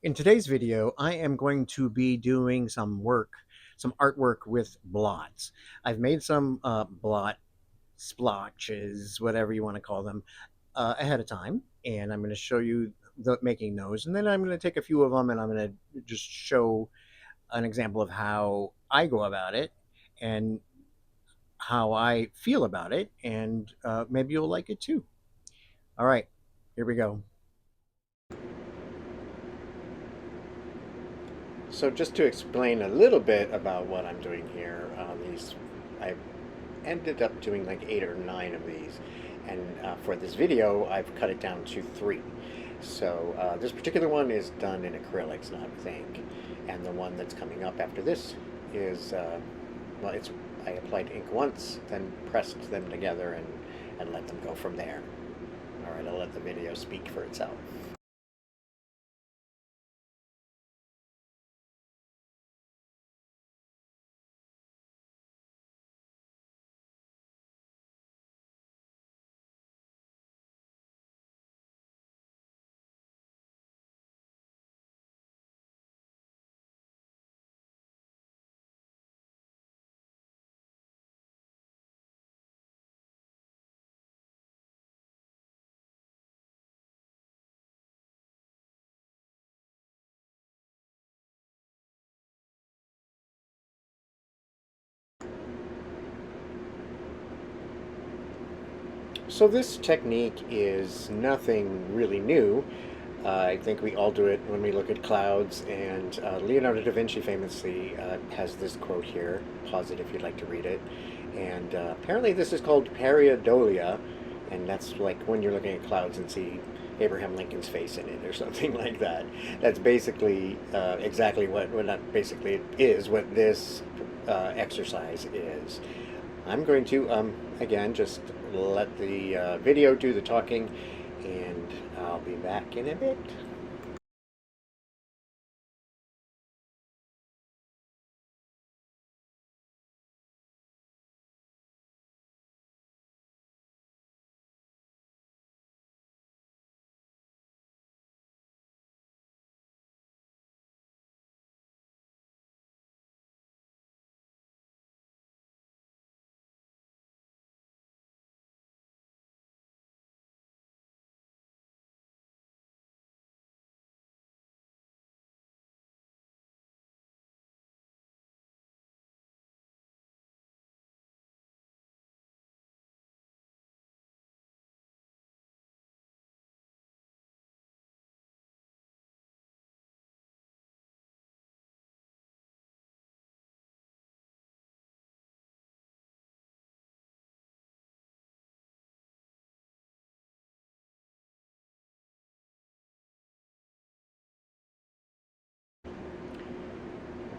In today's video, I am going to be doing some artwork with blots. I've made some blot splotches, whatever you want to call them, ahead of time, and I'm going to show you making those, and then I'm going to take a few of them and I'm going to just show an example of how I go about it and how I feel about it, and maybe you'll like it too. All right, here we go. So just to explain a little bit about what I'm doing here, I ended up doing like 8 or 9 of these, and for this video, I've cut it down to 3. So this particular one is done in acrylics, not with ink, and the one that's coming up after this is well, it's I applied ink once, then pressed them together and let them go from there. All right, I'll let the video speak for itself. So this technique is nothing really new. I think we all do it when we look at clouds, and Leonardo da Vinci famously has this quote here. Pause it if you'd like to read it. And apparently this is called pareidolia, and that's like when you're looking at clouds and see Abraham Lincoln's face in it or something like that. That's basically exactly well, not basically, it is what this exercise is. I'm going to, again, just let the video do the talking, and I'll be back in a bit.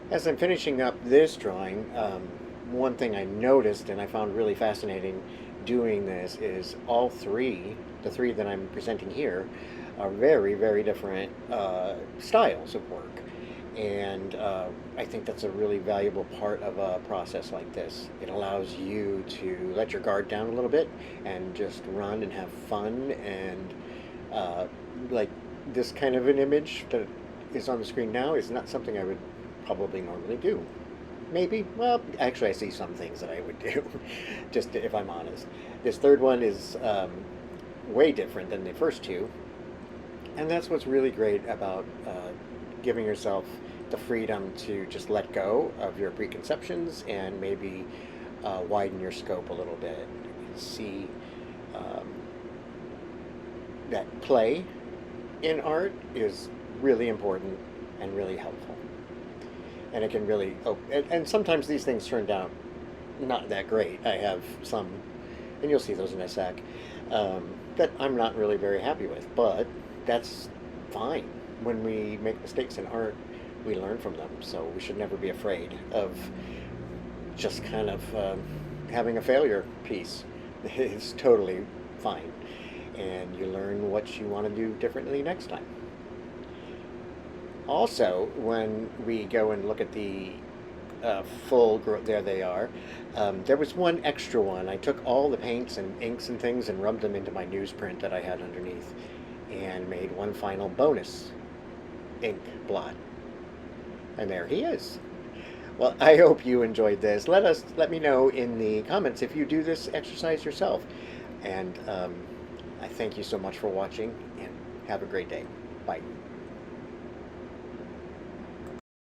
As I'm finishing up this drawing, one thing I noticed and I found really fascinating doing this is all three, the three that I'm presenting here, are very, very different styles of work. And I think that's a really valuable part of a process like this. It allows you to let your guard down a little bit and just run and have fun. And like this kind of an image that is on the screen now is not something I would probably normally do. Maybe, well, actually I see some things that I would do, just if I'm honest. This third one is way different than the first two, and that's what's really great about giving yourself the freedom to just let go of your preconceptions and maybe widen your scope a little bit. See um, that play in art is really important and really helpful. And it can really, and sometimes these things turned out not that great. I have some, and you'll see those in a sec, that I'm not really very happy with, but that's fine. When we make mistakes in art, we learn from them, so we should never be afraid of just kind of having a failure piece. It's totally fine, and you learn what you want to do differently next time. Also, when we go and look at the there they are. There was one extra one. I took all the paints and inks and things and rubbed them into my newsprint that I had underneath and made one final bonus ink blot. And there he is. Well, I hope you enjoyed this. Let me know in the comments if you do this exercise yourself. And I thank you so much for watching, and have a great day. Bye.